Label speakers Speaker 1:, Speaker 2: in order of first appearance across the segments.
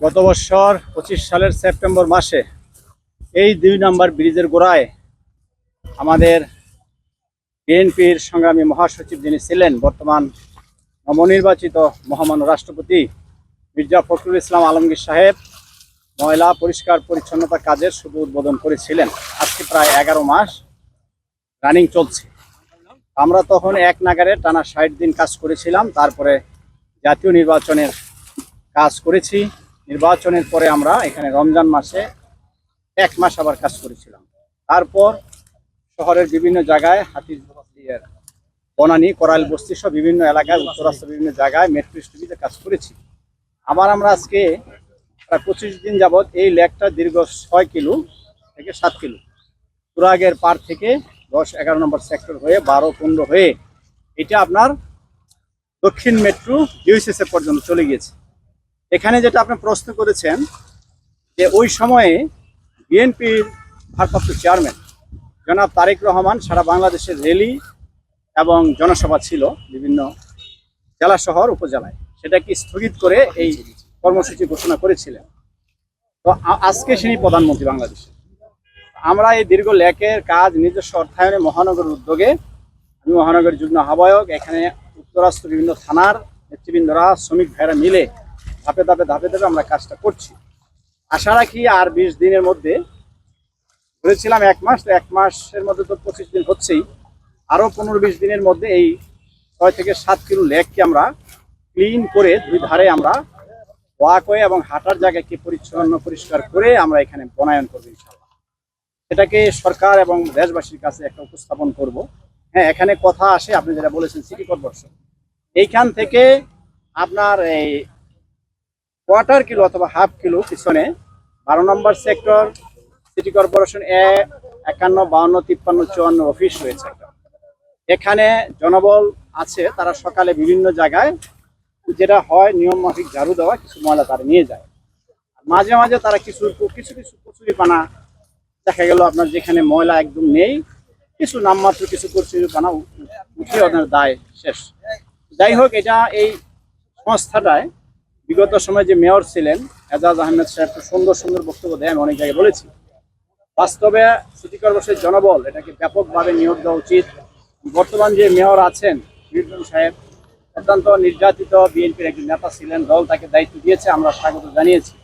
Speaker 1: গত বছর 25 সালের সেপ্টেম্বর মাসে এই 2 নম্বর ব্রিজের গোড়ায় আমাদের বিএনপির সংগ্রামী মহাসচিব যিনি ছিলেন বর্তমান নবনির্বাচিত মহামান্য রাষ্ট্রপতি মির্জা ফখরুল ইসলাম আলমগীর সাহেব ময়লা পরিষ্কার পরিচ্ছন্নতা কাজের শুভ উদ্বোধন করেছিলেন। আজকে প্রায় 11 মাস রানিং চলছে। আমরা তখন এক নাগারে টানা 60 দিন কাজ করেছিলাম। তারপরে জাতীয় নির্বাচনের কাজ করেছি। নির্বাচনের পরে আমরা এখানে রমজান মাসে 1 মাস আবার কাজ করেছিলাম। তারপর শহরের বিভিন্ন জায়গায় হাতির বনানী করাইল বস্তি সহ বিভিন্ন এলাকায় উত্তরাস্ত্র বিভিন্ন জায়গায় মেট্রো স্টুডিওতে কাজ করেছি। আবার আমরা আজকে প্রায় 25 দিন যাবৎ এই লেকটা দীর্ঘ 6 কিলো থেকে 7 কিলো তুরাগের পার থেকে 10-11 নম্বর সেক্টর হয়ে 12-15 হয়ে এটা আপনার দক্ষিণ মেট্রো ইউএসএস পর্যন্ত চলে গিয়েছে। এখানে যেটা আপনি প্রশ্ন করেছেন যে ওই সময়ে বিএনপির ভারপ্রাপ্ত চেয়ারম্যান জনাব তারেক রহমান সারা বাংলাদেশের র্যালি এবং জনসভা ছিল বিভিন্ন জেলা শহর উপজেলায়, সেটাকে স্থগিত করে এই কর্মসূচি ঘোষণা করেছিলেন। তো আজকে তিনি প্রধানমন্ত্রী বাংলাদেশে। আমরা এই দীর্ঘ লেকের কাজ নিজস্ব অর্থায়নে মহানগরের উদ্যোগে, আমি মহানগরের যুগ্ম আহ্বায়ক, এখানে উত্তরাস্ত্র বিভিন্ন থানার নেতৃবৃন্দরা শ্রমিক ভাইরা মিলে ধাপে ধাপে আমরা কাজটা করছি। আশা রাখি আর 20 দিনের মধ্যে, ধরেছিলাম 1 মাস, তো 1 মাসের মধ্যে তো 25 দিন হচ্ছেই, আরও 15-20 দিনের মধ্যে এই 6 থেকে 7 কিলো লেককে আমরা ক্লিন করে দুই ধারে আমরা ওয়াকওয়ে এবং হাঁটার জায়গাকে পরিচ্ছন্ন পরিষ্কার করে আমরা এখানে বনায়ন করবো ইনশাআল্লাহ। সেটাকে সরকার এবং দেশবাসীর কাছে একটা উপস্থাপন করব। হ্যাঁ, এখানে কথা আসে, আপনি যেটা বলেছেন সিটি কর্পোরেশন, এইখান থেকে আপনার এই 1/4 কিলো অথবা 1/2 কিলো পিছনে 12 নম্বর সেক্টর সিটি কর্পোরেশন 51, 52, 53, 54 অফিস রয়েছে। এখানে জনবল আছে, তারা সকালে বিভিন্ন জায়গায় যেটা হয় নিয়ম মাফিক ঝাড়ু দেওয়া, কিছু ময়লা তারা নিয়ে যায়। মাঝে মাঝে তারা কিছু কচুরিপানা দেখা গেল আপনার যেখানে ময়লা একদম নেই, কিছু নামমাত্র কিছু কচুরিপানা উঠিয়ে ওদের দায় শেষ। যাই হোক, এটা এই সংস্থাটায় বিগত সময়ে যে মেয়র ছিলেন এজাজ আহমেদ সাহেব সুন্দর বক্তব্য দেয়, আমি অনেক জায়গায় বলেছি। বাস্তবে সিটি কর্পোরেশনের জনবল এটাকে ব্যাপকভাবে নিয়োগ দেওয়া উচিত। বর্তমান যে মেয়র আছেন মির্জন সাহেব অত্যন্ত নির্যাতিত বিএনপির একজন নেতা ছিলেন, দল তাকে দায়িত্ব দিয়েছে, আমরা স্বাগত জানিয়েছি।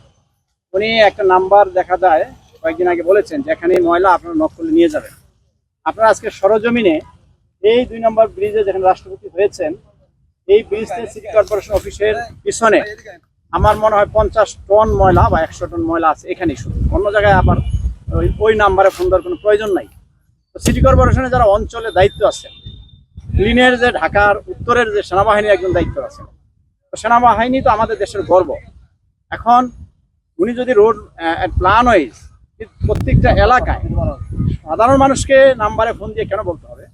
Speaker 1: উনি একটা নাম্বার দেখা যায় কয়েকদিন আগে বলেছেন যে এখানে ময়লা আপনারা নক করলে নিয়ে যাবেন। আপনারা আজকে সরজমিনে এই 2 নম্বর ব্রিজে যেখানে রাষ্ট্রপতি হয়েছেন এই ব্রিজে সিটি কর্পোরেশন অফিসের পিছনে আমার মনে হয় 50 টন ময়লা বা 100 টন ময়লা আছে এখানেই শুধু। অন্য জায়গায় আবার ওই নাম্বারে ফোন দেওয়ার কোনো প্রয়োজন নাই। তো সিটি কর্পোরেশনে যারা অঞ্চলে দায়িত্ব আছে, ক্লিনের যে ঢাকার উত্তরের যে সেনাবাহিনীর একজন দায়িত্ব আছে, তো সেনাবাহিনী তো আমাদের দেশের গর্ব। এখন উনি যদি রোড প্ল্যান ওয়াইজ প্রত্যেকটা এলাকায় সাধারণ মানুষকে নাম্বারে ফোন দিয়ে কেন বলতে হবে?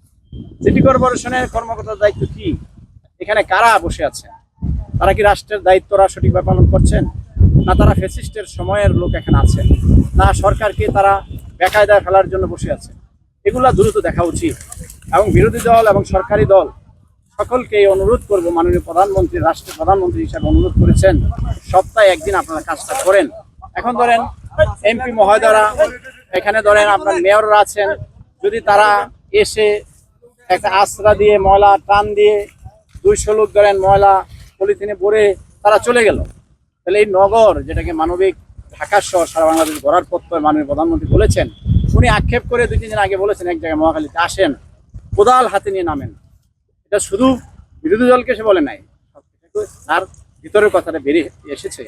Speaker 1: সিটি কর্পোরেশনের কর্মকর্তার দায়িত্ব কি? এখানে কারা বসে আছে? তারা কি রাষ্ট্রের দায়িত্বরা সঠিকভাবে পালন করছেন, না তারা ফ্যাসিস্টের সময়ের লোক এখানে আছেন, না সরকারকে তারা বেকায়দায় ফেলার জন্য বসে আছে? এগুলা দ্রুত দেখা উচিত। এবং বিরোধী দল এবং সরকারি দল সকলকে অনুরোধ করব, মাননীয় প্রধানমন্ত্রী, রাষ্ট্রের প্রধানমন্ত্রী হিসাবে অনুরোধ করেছেন, সপ্তাহে একদিন আপনারা কাজটা করেন। এখন ধরেন এমপি মহোদয়রা, এখানে ধরেন আপনার মেয়ররা আছেন, যদি তারা এসে একটা আশ্রা দিয়ে ময়লা টান দিয়ে 200 লোক ধরেন ময়লা পলিথিনে ভরে তারা চলে গেল, তাহলে এই নগর যেটাকে মানবিক ঢাকা শহর সারা বাংলাদেশ গড়ার পথ মাননীয় প্রধানমন্ত্রী বলেছেন, উনি আক্ষেপ করে 2-3 দিন আগে বলেছেন এক জায়গায় মহাখালীতে আসেন, কোদাল হাতে নিয়ে নামেন। এটা শুধু বিরোধী দলকে সে বলে নাই, তার ভিতরের কথাটা বেরিয়ে এসেছে।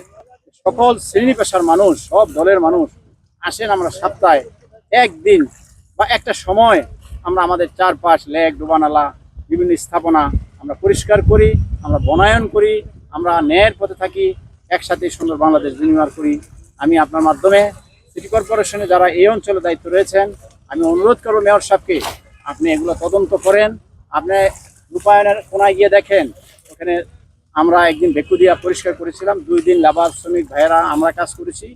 Speaker 1: সকল শ্রেণী পেশার মানুষ, সব দলের মানুষ আসেন, আমরা সপ্তাহে একদিন বা একটা সময় আমরা আমাদের চারপাশ লেক, ডোবানালা, বিভিন্ন স্থাপনা আমরা পরিষ্কার করি, আমরা বনায়ন করি, আমরা ন্যায়ের পথে থাকি, একসাথে সুন্দর বাংলাদেশ বিনির্মাণ করি। আমি আপনার মাধ্যমে সিটি কর্পোরেশনে যারা এই অঞ্চলে দায়িত্ব রয়েছেন, আমি অনুরোধ করব মেয়র সাহেবকে, আপনি এগুলো তদন্ত করেন। আপনি রূপায়ণের কোনায় গিয়ে দেখেন, ওখানে আমরা একদিন ভেকু দিয়া পরিষ্কার করেছিলাম, 2 দিন লেবার শ্রমিক ভাইয়েরা আমরা কাজ করেছি।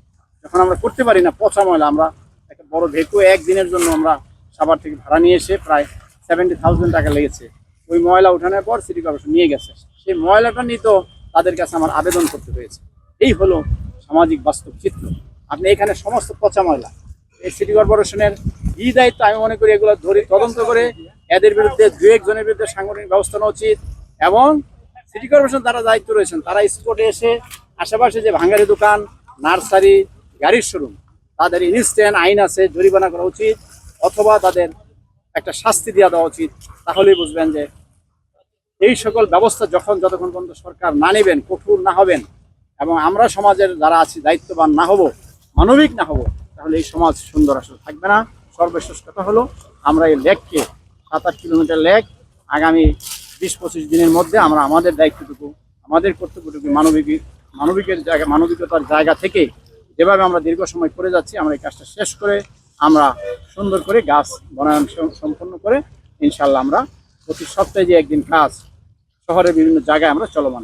Speaker 1: যখন আমরা করতে পারি না, পচা ময়লা, আমরা একটা বড় ভেকু একদিনের জন্য আমরা সাভার থেকে ভাড়া নিয়ে এসে প্রায় 70,000 টাকা লেগেছে। ওই ময়লা উঠানোর পর সিটি কর্পোরেশন নিয়ে গেছে, সেই ময়লাটা নিয়ে তো তাদের কাছে আমার আবেদন করতে হয়েছে। এই হলো সামাজিক বাস্তব চিত্র। আপনি এখানে সমস্ত পচা ময়লা, এই সিটি কর্পোরেশনের এই দায়িত্ব, আমি মনে করি এগুলো ধরে তদন্ত করে এদের বিরুদ্ধে দু একজনের বিরুদ্ধে সাংগঠনিক ব্যবস্থা নেওয়া উচিত। এবং সিটি কর্পোরেশন যারা দায়িত্ব রয়েছেন তারা স্পটে এসে আশেপাশে যে ভাঙ্গারি দোকান, নার্সারি, গাড়ির শোরুম, তাদের ইনস্ট্যান্ট আইন আছে, জরিমানা করা উচিত, অথবা তাদের একটা শাস্তি দেওয়া দেওয়া উচিত। তাহলেই বুঝবেন যে এই সকল ব্যবস্থা যতক্ষণ পর্যন্ত সরকার না নেবেন, কঠোর না হবেন, এবং আমরা সমাজের যারা আছি দায়িত্ববান না হব, মানবিক না হব, তাহলে এই সমাজ সুন্দর আসলে থাকবে না। সর্বশেষ কথা হলো, আমরা এই লেককে 7-8 কিলোমিটার লেক আগামী 20-25 দিনের মধ্যে আমরা আমাদের দায়িত্বটুকু, আমাদের কর্তব্যটুকু মানবিকতার জায়গা থেকে যেভাবে আমরা দীর্ঘ সময় করে যাচ্ছি, আমরা এই কাজটা শেষ করে আমরা সুন্দর করে গাছ বনায়ন সম্পন্ন করে ইনশাল্লাহ আমরা প্রতি সপ্তাহে যে একদিন কাজ শহরের বিভিন্ন জায়গায় আমরা চলমান রাখি।